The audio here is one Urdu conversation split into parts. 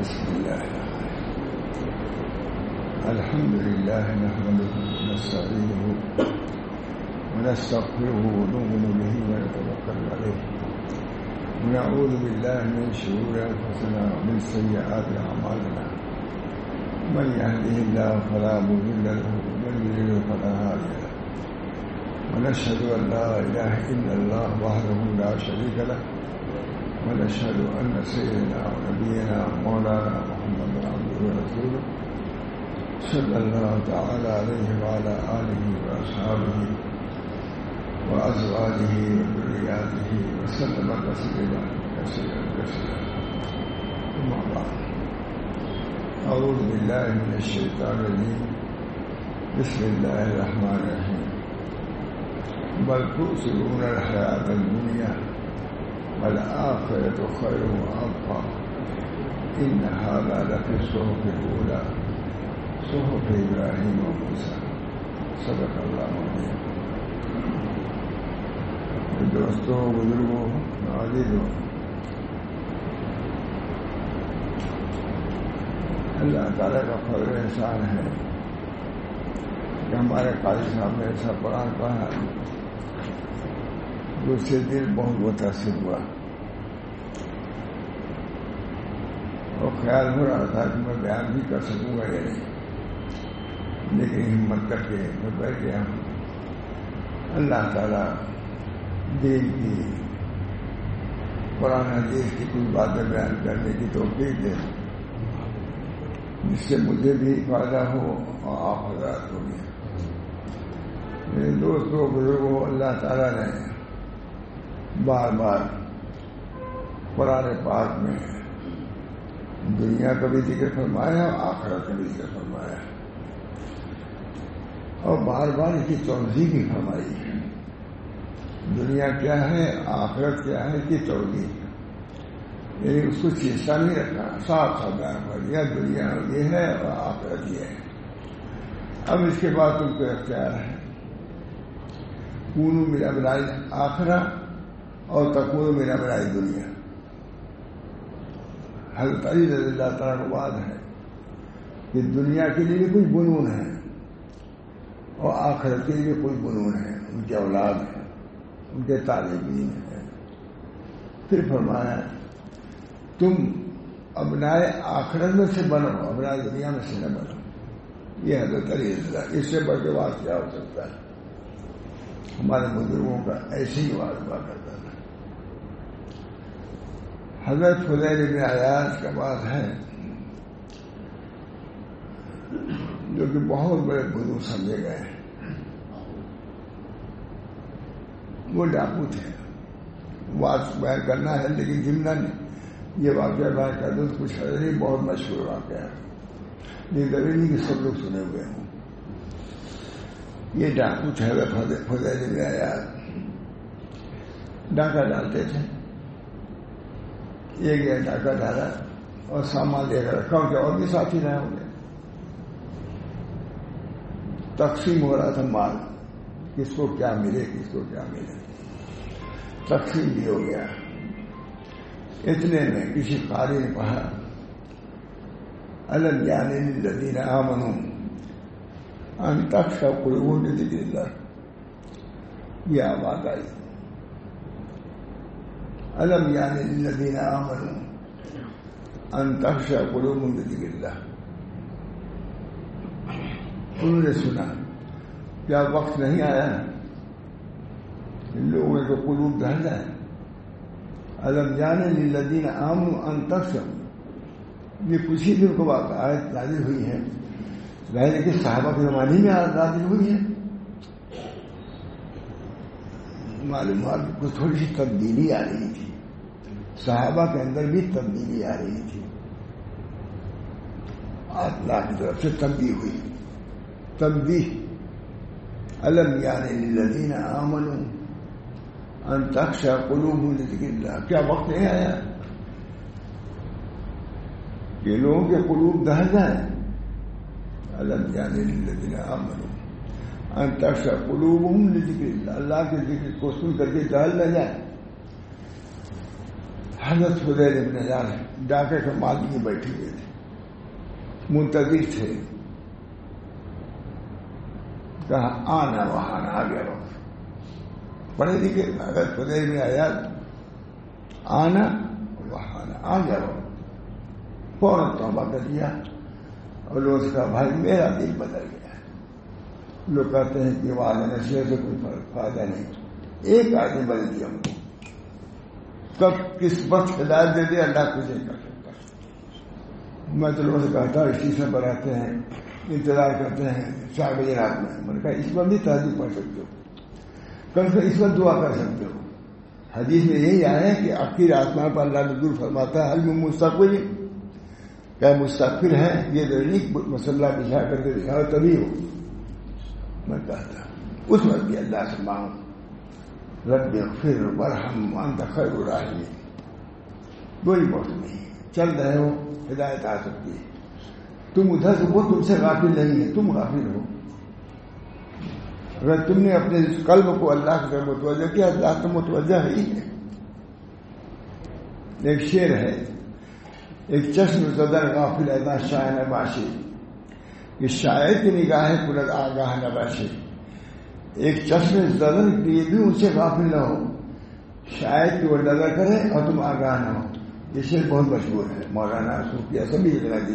بسم الله الحمد لله نحمده ونستعينه ونستغفره ونؤمن به ونتوكل عليه ونعوذ بالله من شرور أنفسنا ومن سيئات أعمالنا من يهده الله فلا مضل له ومن يضلل فلا هادي له ونشهد أن لا إله إلا الله وحده لا شريك له ونشهد أن سيدنا ونبينا مولانا محمد عبده ورسوله صلى الله تعالى عليه وعلى آله وأصحابه وأزواجه وذرياته وسلم تسليما كثيرا كثيرا. أما بعد، أعوذ بالله من الشيطان الرجيم. بسم الله الرحمن الرحيم. بل تؤثرون الحياة الدنيا والآخرة خير وأبقى إن هذا لفي الصحف الأولى صحف إبراهيم وموسى. صدق اللہ العظیم. دوستوں، بزرگوں، عزیزوں، اللہ تعالیٰ کا فضل و احسان ہے کہ ہمارے قاری صاحب نے ایسا قرآن پڑھا جو سے دل بہت متاثر ہوا اور خیال ہو رہا تھا کہ میں بیان بھی کر سکوں گا یا نہیں، لیکن ہمت کر کے میں بیٹھ گیا ہوں. اللہ تعالیٰ دین کی، قرآن حدیث کی کچھ باتیں بیان کرنے کی توفیق دے جس سے مجھے بھی فائدہ ہو اور آپ حضرات کو بھی. میرے دوستوں، بزرگوں، اللہ تعالیٰ نے بار بار قرآن پاک میں دنیا کا بھی ذکر فرمایا اور آخرت کا بھی ذکر فرمایا اور بار بار اس کی توضیح بھی فرمائی ہے. دنیا کیا ہے، آخرت کیا ہے، اس کی توضیح. یعنی اس کو شیشہ نہیں رکھنا، صاف صاف بیان کر دیا دنیا یہ ہے اور آخرت یہ ہے. اب اس کے بعد تم کو اختیار ہے کونوا من ابناء الآخرہ اور تکونوا من ابناء دنیا. حضرت علی رضی اللہ تعالیٰ کو بات ہے کہ دنیا کے لیے بھی کچھ بنون ہے اور آخرت کے لیے بھی کوئی بنون ہے. ان کے اولاد ہیں، ان کے طالبین ہیں. پھر فرمایا تم ابناء آخرت میں سے بنو، ابناء دنیا میں سے نہ بنو. یہ حضرت علی رضی اللہ، اس سے بڑھ کے بات کیا ہو سکتا ہے. ہمارے بزرگوں کا ایسے ہی بات ہوا کرتا تھا. حضرت فضیل بن عیاض کا بات ہے جو کہ بہت بڑے بزرگ سمجھے گئے ہیں. وہ ڈاکو تھے. بات بیان کرنا ہے لیکن جملہ نہیں. یہ واقعہ بیان کر دو تو کچھ ہے نہیں، بہت مشہور واقعہ ہے، یہ ضروری نہیں کہ سب لوگ سنے ہوئے ہوں. یہ ڈاکو تھے فضیل بن عیاض. ڈاکہ ڈالتے تھے. ایک گیا ڈاکہ ڈالا اور سامان لے کر رکھا. ان کے اور بھی ساتھی رہے ہوں گے. تقسیم ہو رہا تھا مال، کس کو کیا ملے کس کو کیا ملے. تقسیم بھی ہو گیا. اتنے میں کسی قاری نے کہا الم یعن للذین آمنوا ان تخشع قلوبهم لذکر اللہ. یہ آواز آئی الم یعن للذین آمنوا ان تخشع قلوبهم لذکر اللہ. انہوں نے سنا کیا وقت نہیں آیا ان لوگوں کے قلوب دہل جائے. الم یعن للذین آمنوا ان تخشع، یہ کچھ ہی دن کو آیت نازل ہوئی ہے. ظاہر ہے کہ صحابہ کے زمانے میں نازل ہوئی ہے. معلومات کو تھوڑی سی تبدیلی آ رہی تھی. صحابہ کے اندر بھی تبدیلی آ رہی تھی. اللہ کی طرف سے تنبیہ ہوئی. تنبیہ الم یعن للذین آمنوا ان تخشع قلوبهم لذکر اللہ. کیا وقت نہیں آیا کہ لوگوں کے قلوب دہل جائیں. الم یعن للذین آمنوا ان تخشع قلوبهم لذکر اللہ. اللہ کے ذکر کو سن کر کے دہل نہ جائے. حضرت فضیل بن عیاض ڈاکے کے مال میں بیٹھے ہوئے تھے، منتظر تھے. کہا آنا وہاں آ گیا وقت. پڑھے لکھے حضرت فضیل بن عیاض آنا وہاں آ گیا وقت. فوراً توبہ کر دیا اور لوگ اس کا بھائی میرا دل بدل گیا. لوگ کہتے ہیں کہ وعدہ نصیحت سے کوئی فائدہ نہیں. ایک آدمی بدل دیا ہم کو. کب کس وقت ہدایت دے دے اللہ کچھ نہیں کر سکتا. میں تو لوگوں سے کہتا ہوں اسٹیشن پر آتے ہیں انتظار کرتے ہیں 4 بجے رات میں. میں نے کہا اس وقت بھی تہجد پڑھ سکتے ہو، کم سے اس وقت دعا کر سکتے ہو. حدیث میں یہی آیا ہے کہ آخر آسمان پر اللہ نزول فرماتا ہے حل من مستغفر، کیا مستغفر ہے؟ یہ دینی مسلح بچھا کر کے دکھاؤ تبھی ہو. میں کہتا اس وقت بھی اللہ سے مانگ رب اغفر وارحم وانت خیر الراحمین. کوئی وقت نہیں، چل رہے ہو ہدایت آ سکتی ہے. تم ادھر سے وہ تم سے غافل نہیں ہے، تم غافل ہو. اگر تم نے اپنے قلب کو اللہ کی طرف متوجہ کیا اللہ تو متوجہ ہی ہے. ایک شعر ہے، ایک چشم زدن غافل ادا شاہ نباشی، کہ شاید کی نگاہ کلت آگاہ نباشی. ایک چشم زدن کے لیے بھی ان سے غافل نہ ہو، شاید کہ وہ نظر کرے اور تم آگاہ نہ ہو. یہ شعر بہت مشہور ہے، مولانا صوفیہ سبھی اتنا دی.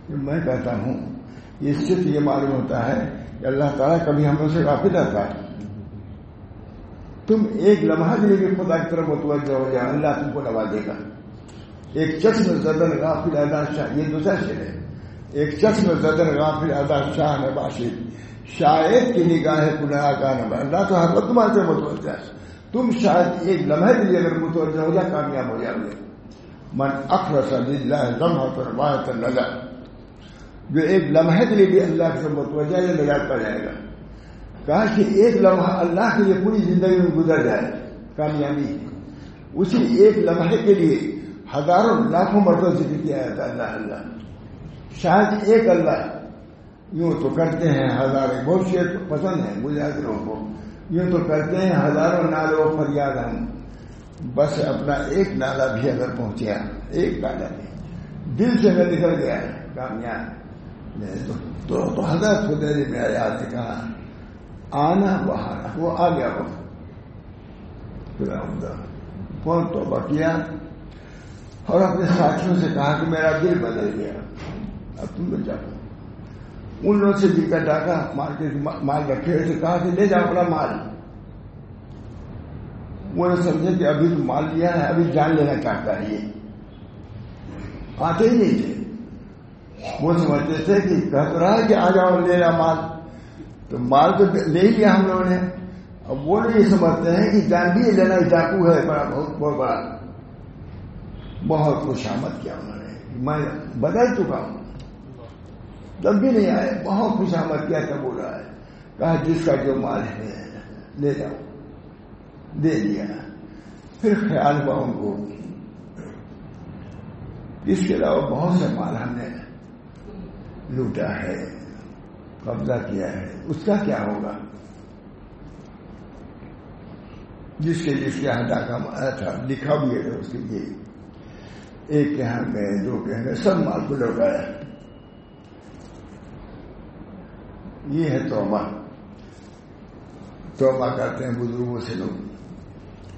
میں کہتا ہوں اس سے یہ معلوم ہوتا ہے کہ اللہ تعالیٰ کبھی ہم سے غافل رہتا ہے. تم ایک لمحہ کے لیے خدا کی طرف متوجہ ہو جائے اللہ تم کو نوازے گا. ایک چشم زدن غافل ادا شاہ، یہ دوسرا شعر ہے. ایک چشم زدن غافل ادا شاہ نباشی، شاید کی نگاہ گناہ کا نبا. اللہ تو ہر وقت تمہارے سے متوجہ ہے. تم شاید ایک لمحے کے لیے اگر متوجہ ہو جائے کامیاب ہو جاؤ گے. من اخلص للہ لمحۃ رباحۃ النجاۃ، جو ایک لمحے کے لیے بھی اللہ سے متوجہ یہ نجات پا جائے گا. کہا کہ ایک لمحہ اللہ کے لیے پوری زندگی میں گزر جائے کامیابی. اسی ایک لمحے کے لیے ہزاروں لاکھوں مرتبہ ذکر کیا جاتا ہے اللہ اللہ. شاید ایک اللہ یوں تو کرتے ہیں ہزاروں، بہت شعر پسند ہیں مجاہدوں کو، یوں تو کرتے ہیں ہزاروں نالے و فریاد ہم، بس اپنا ایک نالا بھی اگر پہنچیا، ایک نالا بھی دل سے اگر نکل گیا کامیاب. تو حضرت فضیل بن عیاض نے کہا آنا بہانا، وہ آ گیا. کون توبہ کیا اور اپنے ساتھیوں سے کہا کہ میرا دل بدل گیا، اب تم لوگ جاؤ. ان لوگوں سے بھی کا ڈاکا مال رکھے ہوئے سے کہا کہ لے جاؤ اپنا مال. وہ نے سمجھے کہ ابھی تو مال لیا ہے، ابھی جان لینا چاہتا ہے. یہ آتے ہی نہیں تھے. وہ سمجھتے تھے کہ کہہ تو رہا ہے کہ آ جاؤ لے رہا مال، تو مال تو لے ہی لیا ہم لوگوں نے. اب وہ لوگ یہ سمجھتے ہیں کہ جان بھی لینا ڈاکو ہے بڑا، بہت بڑا. بہت خوش آمد کیا انہوں نے، میں بدل چکا ہوں. تب بھی نہیں آئے، بہت خوش آمد کیا. تب بول رہا ہے کہا جس کا جو مال ہے لے جاؤ. دے دیا. پھر خیال ہوا ان کو اس کے علاوہ بہت سے مال ہم نے لوٹا ہے، قبضہ کیا ہے، اس کا کیا ہوگا؟ جس کے یہاں ڈاکہ آیا تھا لکھا بھی ہے اس کے لیے. ایک کے یہاں گئے، دو کے یہاں گئے، سب مال کو لوٹایا. یہ ہے توبہ. توبہ کرتے ہیں بزرگوں سے لوگ.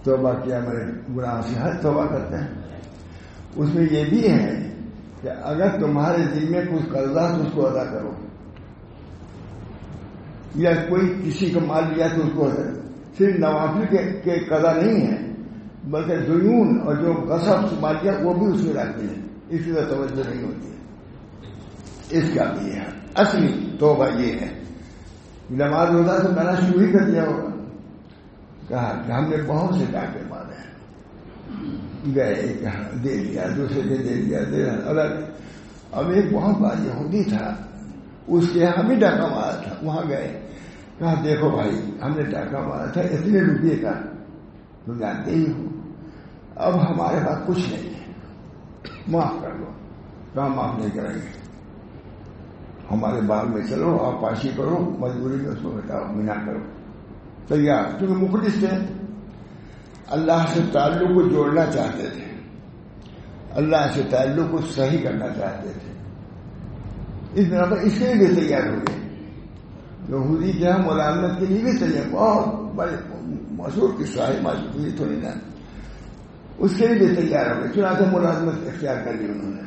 توبہ کیا میرے گناہ سے، ہر توبہ کرتے ہیں. اس میں یہ بھی ہے کہ اگر تمہارے دل میں کچھ قرضہ تو اس کو ادا کرو، یا کوئی کسی کا مال لیا تو اس کو صرف نوافل کے قضا نہیں ہے، بلکہ دیون اور جو غصب مال لیا وہ بھی اس میں رکھتے ہیں. اس کی توجہ نہیں ہوتی ہے. اس کا بھی ہے اصلی توبہ. یہ ہے نماز روزہ تو کرنا شروع ہی کر دیا ہوگا. کہا کہ ہم نے بہت سے ڈاکے مارے ہیں، گئے دے دیا، دوسرے نے دے دیا، دے الگ. اب ایک بہت بڑا یہودی تھا، اس کے یہاں بھی ڈاکہ مارا تھا. وہاں گئے، کہا دیکھو بھائی ہم نے ڈاکہ مارا تھا اتنے روپئے کا، تم جانتے ہی ہو، اب ہمارے پاس کچھ نہیں ہے، معاف کر دو. کہاں معاف نہیں کریں گے، ہمارے باغ میں چلو، آپ پاشی کرو، مجبوری میں اس کو ہٹاؤ، مینا کرو. تیار، کیونکہ مخلص تھے، اللہ سے تعلق کو جوڑنا چاہتے تھے. اللہ سے تعلق کو صحیح کرنا چاہتے تھے. اس بنا پر اس کے لیے تیار ہو گئے. یہودی کے ہم ملازمت کے لیے بھی تیار, بہت بڑے مشہور قصہ ہے, معصومی تھوڑی نا, اس کے لیے بھی تیار ہو گئے. چنانچہ ملازمت اختیار کر لی انہوں نے.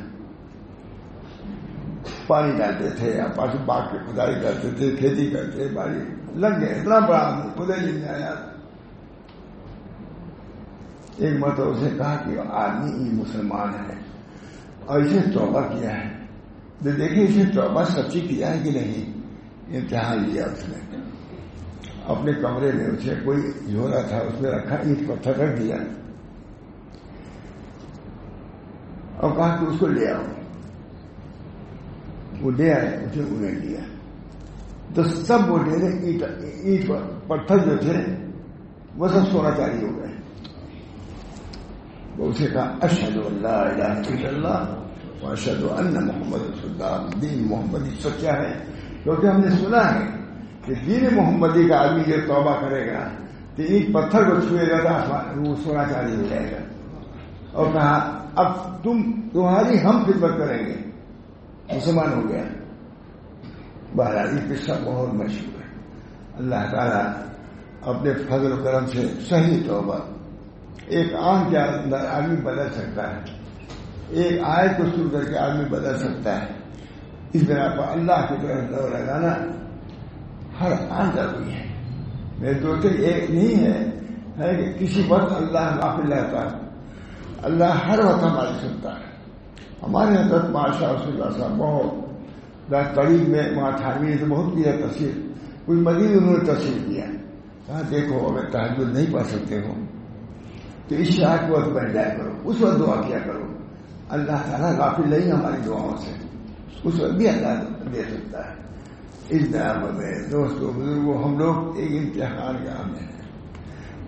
پانی ڈالتے تھے, پاس باغ کی کھدائی کرتے تھے, کھیتی کرتے, باری لگ گئے. اتنا بڑا آدمی خدائی میں آیا. ایک مرتبہ اسے کہا کہ آدمی یہ مسلمان ہے اور اسے توبہ کیا ہے, تو دیکھیں اسے توبہ سچی کیا ہے کہ نہیں. امتحان لیا اس نے. اپنے کمرے میں اسے کوئی جھولا تھا, اس میں رکھا, اینٹ پتھر رکھ دیا اور کہا کہ اس کو لے آؤ. وہ لے آئے, اسے انہیں لیا تو سب وہ ڈیرے اینٹ پتھر جو تھے وہ سب سونا چاندی ہو گئے. اسے کہا اشہد ان لا الہ الا اللہ واشہد ان محمد رسول اللہ. دین محمدی سچا ہے, کیونکہ ہم نے سنا ہے کہ دین محمدی کا آدمی جو توبہ کرے گا تو اینٹ پتھر کو چھوئے گا تو وہ سونا چاندی ہو جائے گا. اور کہا اب تمہاری ہم خدمت کریں گے. مسلمان ہو گیا. بہرحال یہ قصہ بہت مشہور ہے. اللہ تعالیٰ اپنے فضل و کرم سے صحیح توبہ ایک آنکھ کے اندر آدمی بدل سکتا ہے, ایک آیت کو سن کر کے آدمی بدل سکتا ہے. اس بنا پر اللہ کی طرف دور لگانا ہر آن ضروری ہے. میرے دوست ایک نہیں ہے کہ کسی وقت اللہ غافل رہتا ہے. اللہ ہر وقت ہماری سنتا ہے. ہمارے حضرت ماشاء رسول اللہ صاحب بہت قریب میں وہاں تھانوی سے بہت کیا تفسیر, کچھ مزید انہوں نے تفسیر کیا. کہا دیکھو اگر تہجد نہیں پڑھ سکتے ہو تو اس شاعر کو وقت بن جائے کرو, اس وقت دعا کیا کرو. اللہ تعالیٰ غافل نہیں ہماری دعاؤں سے, اس وقت بھی اللہ دے سکتا ہے. اس طرح میں دوستوں بزرگوں ہم لوگ ایک امتحان کا ہمیں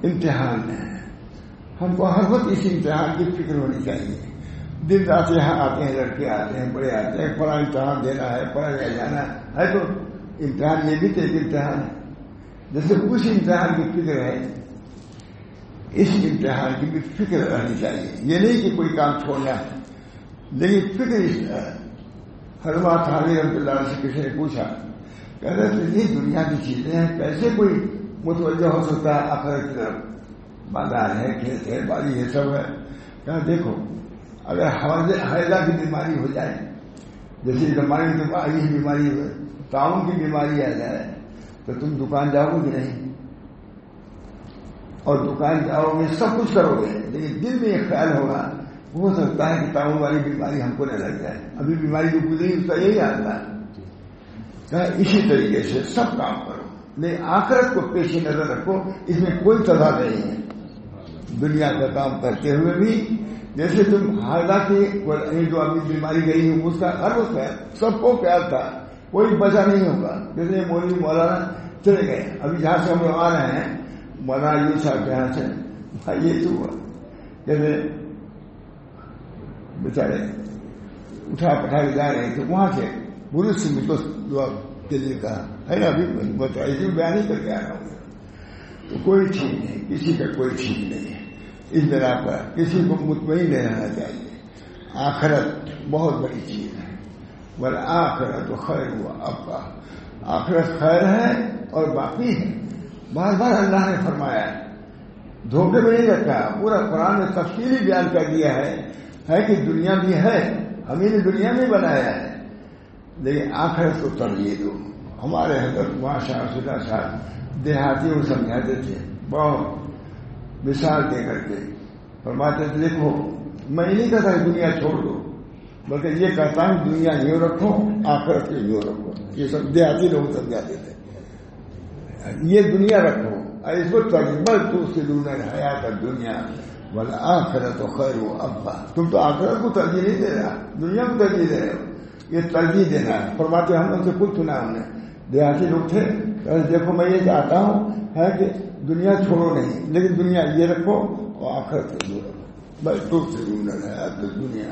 امتحان ہے. ہم کو ہر وقت اس امتحان کی فکر ہونی چاہیے. دن رات یہاں آتے ہیں, لڑکے آتے ہیں, بڑے آتے ہیں, فلاں امتحان دینا ہے, پڑھا جانا ہے. تو امتحان یہ بھی تو ایک امتحان ہے. جیسے اس امتحان کی فکر ہے, اس امتحان کی بھی فکر رہنی چاہیے. یہ نہیں کہ کوئی کام چھوڑنا ہے, لیکن فکر اس طرح. حضرت حاضر رحمۃ اللہ سے کسی نے پوچھا, کہتے تھے یہ دنیا کی چیزیں ہیں, کیسے کوئی متوجہ ہو سکتا ہے آخرت کی طرف. بازار ہے, کھیت ہے, باری ہے, سب ہے. کہا دیکھو اگر حیضہ کی بیماری ہو جائے, جیسے یہ بیماری ہو, تعاون کی بیماری آ جائے, تو تم دکان جاؤ گے نہیں, اور دکان جاؤ گے سب کچھ کرو گے, لیکن دل میں یہ خیال ہوگا ہو سکتا ہے کہ تعاون والی بیماری ہم کو نہ لگ جائے. ابھی بیماری جو گزری اس کا یہی حال ہے. اسی طریقے سے سب کام کرو, لیکن آخرت کو پیش نظر رکھو. اس میں کوئی تضاد نہیں ہے. دنیا کا کام کرتے ہوئے بھی جیسے تم حالانکہ جو ابھی بیماری گئی ہے اس کا ہر وقت ہے, سب کو خیال تھا, کوئی بچا نہیں ہوگا. جیسے مولوی مولانا چلے گئے, ابھی جہاں سے ہم لوگ آ رہے ہیں مولانا یوں صاحب کے یہاں سے, یہ تو جیسے بیچارے اٹھا پٹھا کے جا رہے تھے, وہاں سے بولے سے مجھ کو دعا کے لیے کہا ہے نا, ابھی بتا اسی بیان ہی کر کے آ رہا ہوں. تو کوئی ٹھیک نہیں, کسی کا کوئی ٹھیک نہیں ہے. اس بنا پر کسی کو مطمئن رہنا چاہیے. آخرت بہت بڑی چیز ہے. والآخرت خیر و ابقی, آخرت خیر ہے اور باقی ہے. بار بار اللہ نے فرمایا ہے, دھوکے میں نہیں رکھا. پورا قرآن نے تفصیلی بیان کر دیا ہے کہ دنیا بھی ہے, ہمیں نے دنیا میں بنایا ہے, لیکن آخرت کو ترجیح دو. ہمارے حضرت ماشاء اللہ صاحب دیہاتیوں کو سمجھاتے تھے, بہت مثال دے کر کے فرماتے تھے دیکھو میں نہیں کہتا کہ دنیا چھوڑ دو, بلکہ یہ کہتا ہوں دنیا یوں رکھو, آخرت کو یوں رکھو. یہ سب دیہاتی لوگ سمجھاتے تھے. یہ دنیا رکھو, اس کو تجربہ تو اس سے دنیا حیات دنیا والآخرت خیر و ابقی. تم تو آخرت کو ترجیح نہیں دے رہا, دنیا کو ترجیح دے رہے ہو. یہ ترجیح دینا ہے. فرماتے ہم ان سے کچھ سنا, ہم نے دیہاتی لوگ تھے, دیکھو میں یہ چاہتا ہوں ہے کہ دنیا چھوڑو نہیں, لیکن دنیا یہ رکھو اور آخرت سے دور رکھو. بس تبصرون الحیاۃ الدنیا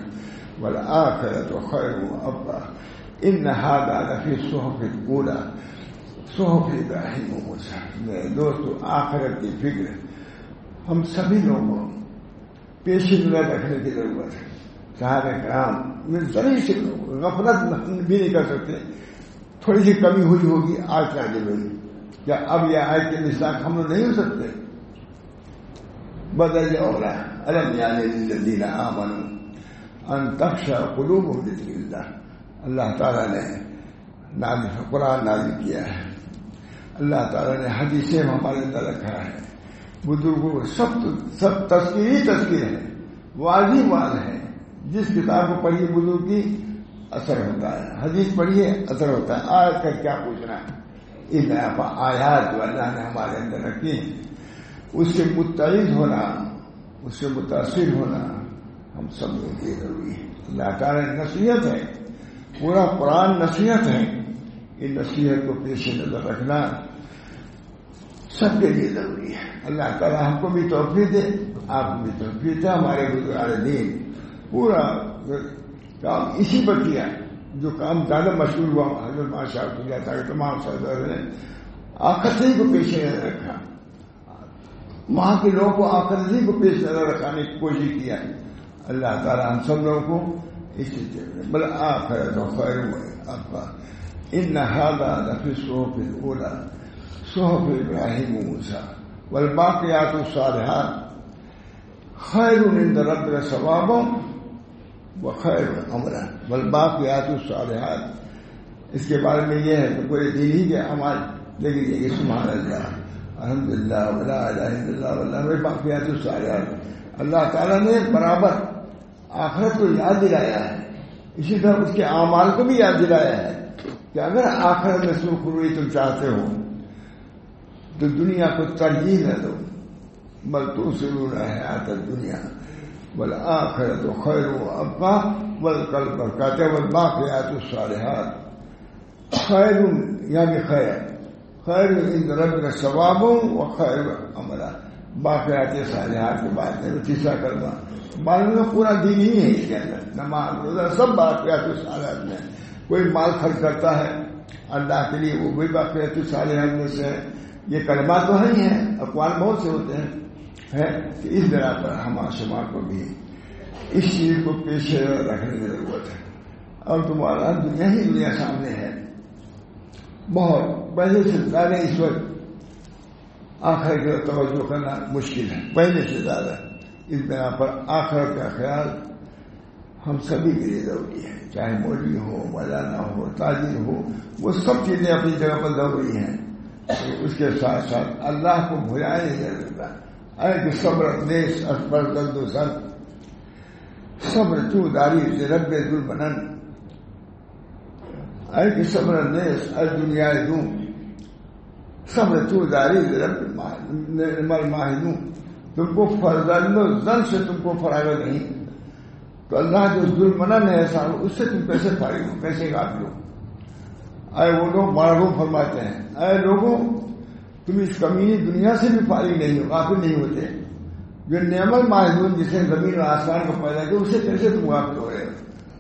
والآخرۃ خیر وابقی ان ھذا لفی الصحف الاولی صحف ابراہیم و موسیٰ. میرے دوستو آخرت کی فکر ہم سبھی لوگوں کو پیش نظر رکھنے کی ضرورت ہے. صحابہ کرام میں ذرا سی غفلت بھی نہیں کر سکتے. تھوڑی سی کمی ہوئی ہوگی آج نازل ہوئی. کیا اب یہ آیت کے مصداق ہم لوگ نہیں ہو سکتے؟ بدل اور الم یعن للذین آمنوا ان تخشع قلوبهم لذکر اللہ. اللہ تعالیٰ نے قرآن نازل کیا ہے. اللہ تعالیٰ نے حدیثیں ہمارے اندر رکھا ہے. بزرگوں سب تذکیر ہے, واضح ہے. جس کتاب کو پڑھیے بزرگ کی اثر ہوتا ہے, حدیث پڑھیے اثر ہوتا ہے. آج کا کیا پوچھنا ہے؟ ان آیات جو اللہ نے ہمارے اندر رکھی اس سے متعلق ہونا, اس سے متاثر ہونا ہم سب کے لیے ضروری ہے. اللہ تعالیٰ نصیحت ہے, پورا قرآن نصیحت ہے. ان نصیحت کو پیش نظر رکھنا سب کے لیے ضروری ہے. اللہ تعالیٰ ہم کو بھی توفیق دے, آپ کو بھی توفیق دے. ہمارے بزرگان دین پورا کام اسی پر کیا. جو کام زیادہ مشہور ہوا حضرت ماشاء کیا تھا کہ تمام سردار نے آخرت کو پیش نظر رکھا. وہاں کے لوگوں کو آخرت کو پیش نظر رکھانے کی کوشش کیا. اللہ تعالیٰ ہم سب لوگوں کو اسی بل آخرت خیر ابقیٰ ان هذا لفی الصحف الاولی صحف ابراہیم وموسیٰ والباقیات الصالحات خیر عند ربک ثوابا وخیر عملا والباقیات الصالحات. اس کے بارے میں یہ ہے کہ پورے دین ہی کے اعمال لیکن یہ سبحان اللہ الحمدللہ ولا الہ الا اللہ واللہ والباقیات الصالحات. اللہ تعالیٰ نے برابر آخرت کو یاد دلایا ہے, اسی طرح اس کے اعمال کو بھی یاد دلایا ہے کہ اگر آخرت میں سرخروئی تم چاہتے ہو تو دنیا کو ترجیح نہ دو, بل تؤثرون الحیات الدنیا والآخرۃ خیر وابقیٰ والباقیات الصالحات خیر یعنی خیر عند ربک ثواب وخیر عملا. باقیات صالحات کے بعد میں تیسرا کلمہ بعد میں پورا دین ہی ہے. اس کے اندر نماز روزہ سب باقیات صالحات میں. کوئی مال خرچ کرتا ہے اللہ کے لیے وہ بھی باقیات صالحات میں سے ہے. یہ کلمات تو ہی ہیں, اقوال بہت سے ہوتے ہیں. ہے کہ اس بنا پر ہمارے شمار کو بھی اس چیز کو پیش رکھنے کی ضرورت ہے. اور تمہارا دنیا سامنے ہے, بہت پہلے سے زیادہ اس وقت آخر کی توجہ کرنا مشکل ہے, پہلے سے زیادہ. اس بنا پر آخرت کا خیال ہم سبھی کے لیے ضروری ہے, چاہے مولوی ہو, مولانا ہو, تاجر ہو, وہ سب چیزیں اپنی جگہ پر ضروری ہیں. اس کے ساتھ ساتھ اللہ کو بھلائے نہیں جا سکتا. اے کہ صبر نیس اکبر درد و سر صبر تو داری سے رب دل بنن. اے کہ صبر نیس دنیا دوں صبر تو داری سے رب ماہدوں. تم کو فرزند و زن سے تم کو فراغت نہیں, تو اللہ جو ظلم منن ہے احسان اس سے تم کیسے فارغ ہو, کیسے غافل ہو؟ اے وہ لوگ معروف فرماتے ہیں, اے لوگوں تم اس کمینی دنیا سے بھی فارغ نہیں ہو, غافل نہیں ہوتے. جو نعمت معذون جسے زمین و آسمان کو پیدا کیا اس سے کیسے تم غافل ہو رہے ہو؟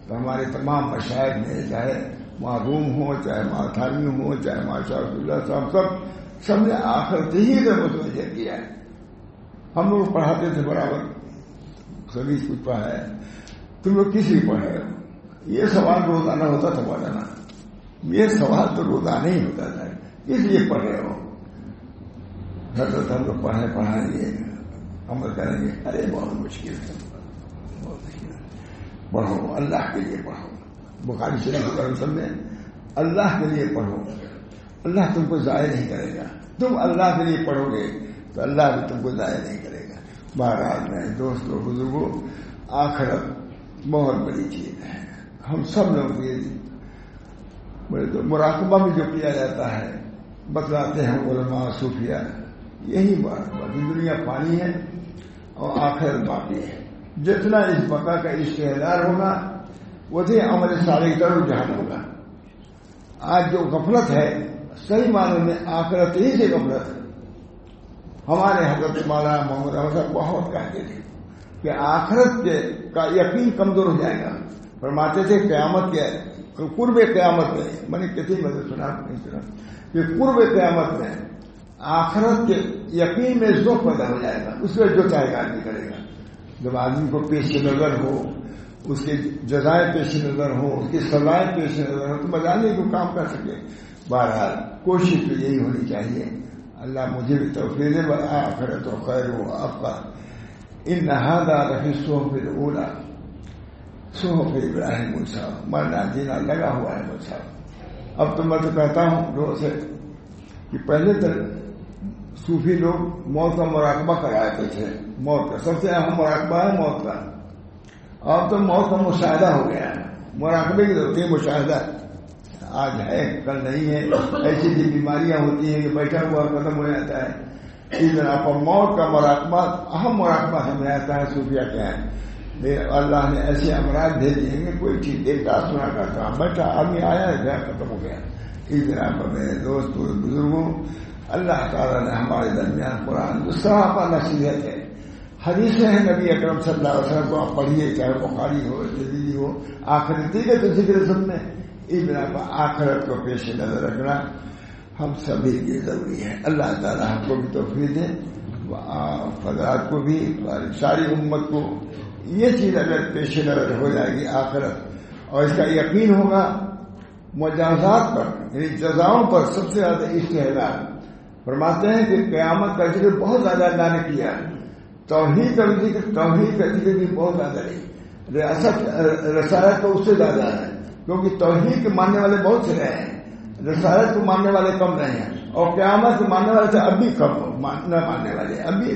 تو ہمارے تمام مشاہد میں چاہے معروم ہو, چاہے ماتھانی ہو, چاہے ماشاء اللہ صاحب سب نے آخرت ہی کا متوجہ کیا ہے. ہم لوگ پڑھاتے تھے برابر, سبھی کچھ پڑھا ہے. تم لوگ کس لیے پڑھ رہے ہو؟ یہ سوال روزانہ ہوتا تھا مولانا, یہ سوال تو روزانہ ہی ہوتا تھا, کس لیے پڑھ رہے ہو؟ حضرت ہم لوگ پڑھائیں گے, عمل کریں گے. ارے بہت مشکل ہے, بہت مشکل ہے. پڑھو, اللہ کے لیے پڑھو. بخاری شریف کو سمجھے, اللہ کے لیے پڑھو. اللہ تم کو ضائع نہیں کرے گا. تم اللہ کے لیے پڑھو گے تو اللہ بھی تم کو ضائع نہیں کرے گا. بہرحال میں دوستوں بزرگوں, آخرت بہت بڑی چیز ہے. ہم سب لوگ بڑے تو مراقبہ میں جو کیا جاتا ہے بتلاتے ہیں علماء صوفیہ, یہی بات باقی دنیا پانی ہے اور آخرت باقی ہے. جتنا اس بقا کا استحدار ہوگا وہی عمل صالح کی طرف رجحان ہوگا. آج جو غفلت ہے صحیح معنی میں آخرت ہی سے غفلت ہے. ہمارے حضرت مولانا محمد احمد بہت کہتے تھے کہ آخرت کا یقین کمزور ہو جائے گا. فرماتے تھے قیامت کے قرب قیامت میں, میں نے کسی مدد سنا نہیں سنا کہ قرب قیامت میں آخرت کے یقین میں ذوق پیدا ہو جائے گا. اس میں جو چاہے گا آدمی کرے گا. جب آدمی کو پیش نظر ہو اس کی جزائیں پیش نظر ہوں، اس کی سزائیں پیش نظر ہوں تو بجانے کو کام کر سکے. بہرحال کوشش تو یہی ہونی چاہیے. اللہ مجھے بھی توفیق دے. والآخرۃ خیر وابقیٰ ان ھذا لفی الصحف الاولی صحف ابراہیم موسیٰ. مرنا جینا لگا ہوا ہے موسیٰ. اب تو میں تو کہتا ہوں لوگوں سے کہ پہلے تک صوفی لوگ موت کا مراقبہ کراتے تھے. موت کا سب سے اہم مراقبہ ہے موت کا. اب تو موت کا مشاہدہ ہو گیا ہے. مراقبے کی ضرورت ہے، مشاہدہ آج ہے کل نہیں ہے. ایسی ایسی بیماریاں ہوتی ہیں کہ بیٹھا ہوا ختم ہو جاتا ہے. اس طرح پر موت کا مراقبہ اہم مراقبہ سمجھا جاتا ہے. صوفیہ کیا ہے، اللہ نے ایسے امراض بھیجے ہیں کہ کوئی ٹھیک دیکھتا سنا کرتا بیٹھا آدمی آیا گیا ختم ہو گیا. اس طرح پر میرے دوستوں بزرگوں، اللہ تعالیٰ نے ہمارے درمیان قرآن جو صحابہ نصیحت ہے، حدیثیں ہیں نبی اکرم صلی اللہ علیہ وسلم کو آپ پڑھیے، چاہے بخاری ہو ترمذی ہو. آخرت کا تو ذکر سب میں. اس بنا پر آخرت کو پیش نظر رکھنا ہم سبھی کے ضروری ہے. اللہ تعالیٰ ہم کو بھی توفیق دے، حضرات کو بھی، ساری امت کو. یہ چیز اگر پیش نظر ہو جائے گی آخرت، اور اس کا یقین ہوگا مجازات پر، یعنی جزاؤں پر سب سے زیادہ استحضار. فرماتے ہیں کہ قیامت کا ذکر بہت زیادہ اللہ نے کیا. توحید کا ذکر بھی بہت زیادہ ہے. رسالت تو اس سے زیادہ ہے، کیونکہ توحید کے ماننے والے بہت سے رہے ہیں، رسالت کو ماننے والے کم رہے ہیں. اور قیامت کو ماننے والے سے اب بھی کم نہ ماننے والے، ابھی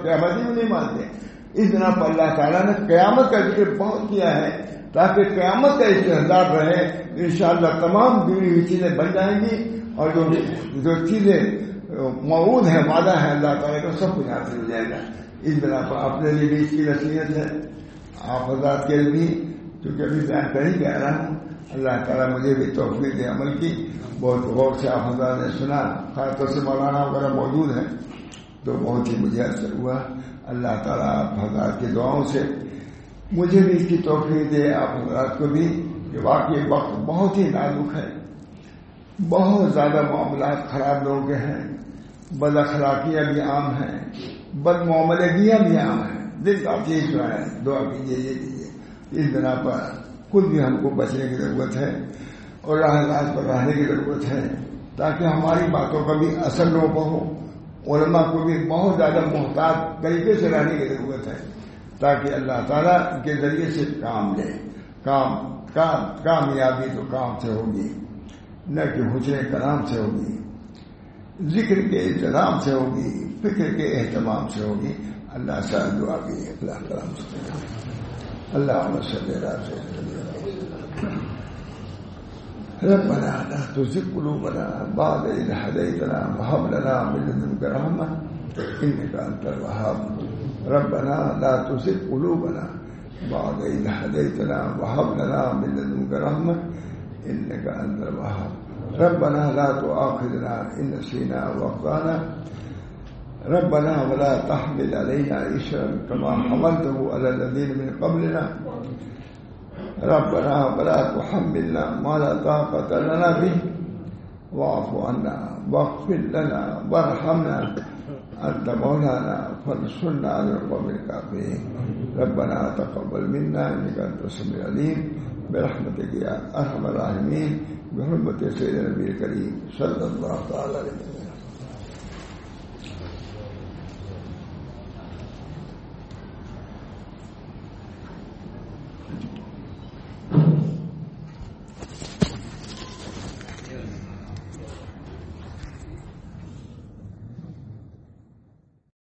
قیامت ہی نہیں مانتے. اس بنا پر اللہ تعالیٰ نے قیامت کا ذکر بہت کیا ہے تاکہ قیامت کا استحضار رہے. انشاءاللہ تمام گری ہوئی چیزیں بن جائیں گی، اور جو چیزیں موعود ہیں، وعدہ ہے اللہ تعالیٰ کا، سب کچھ حاصل ہو جائے گا. اس بنا پر اپنے لیے بھی اس کی نصیحت ہے، آپ حضرات کے لیے بھی، کیونکہ ابھی بیان کر ہی کہہ رہا ہوں. اللہ تعالیٰ مجھے بھی توفیق دے عمل کی. بہت غور سے آپ حضرات نے سنا، خاص طور سے مولانا وغیرہ موجود ہیں تو بہت ہی مجھے اثر ہوا. اللہ تعالیٰ آپ حضرات کی دعاؤں سے مجھے بھی اس کی توفیق دے، آپ حضرات کو بھی، کہ واقعی وقت بہت ہی نازک ہے. بہت زیادہ معاملات خراب لوگوں کے ہیں، بد اخلاقیاں بھی عام ہیں، بد معاملگیاں بھی عام ہیں. دل کا چیز سنائے، دعا کیجیے، یہ کیجیے. اس بنا پر خود بھی ہم کو بچنے کی ضرورت ہے اور راہ راز پر رہنے کی ضرورت ہے، تاکہ ہماری باتوں کا بھی اثر لوگوں کو ہو. علماء کو بھی بہت زیادہ محتاط طریقے سے رہنے کی ضرورت ہے، تاکہ اللہ تعالیٰ کے ذریعے سے کام لے. کامیابی تو کام سے ہوگی، نہ کہ حسن کلام سے ہوگی، ذکر کے انتظام سے ہوگی، فکر کے اہتمام سے ہوگی. اللہ سے دعا کی. اللہ کلام سے اللہ صلی اللہ علیہ وسلم. ربنا لا تزغ قلوبنا بعد إذ هديتنا وهب لنا من لدنك رحمة إنك أنت الوهاب. ربنا لا تزغ قلوبنا بعد إذ هديتنا وهب لنا من لدنك رحمة إنك أنت الوهاب. ربنا لا تؤاخذنا إن نسينا وأخطأنا. ربنا ولا تحمل علينا إصرا كما حملته على الذين من قبلنا. ربنا ولا تحملنا ما لا طاقة لنا به واعف عنا واغفر لنا وارحمنا أنت مولانا فانصرنا على القوم الكافرين. ربنا تقبل منا إنك أنت السميع العليم برحمتك يا أرحم الراحمين بحرمة سيدنا النبي الكريم صلى الله تعالى عليه وسلم.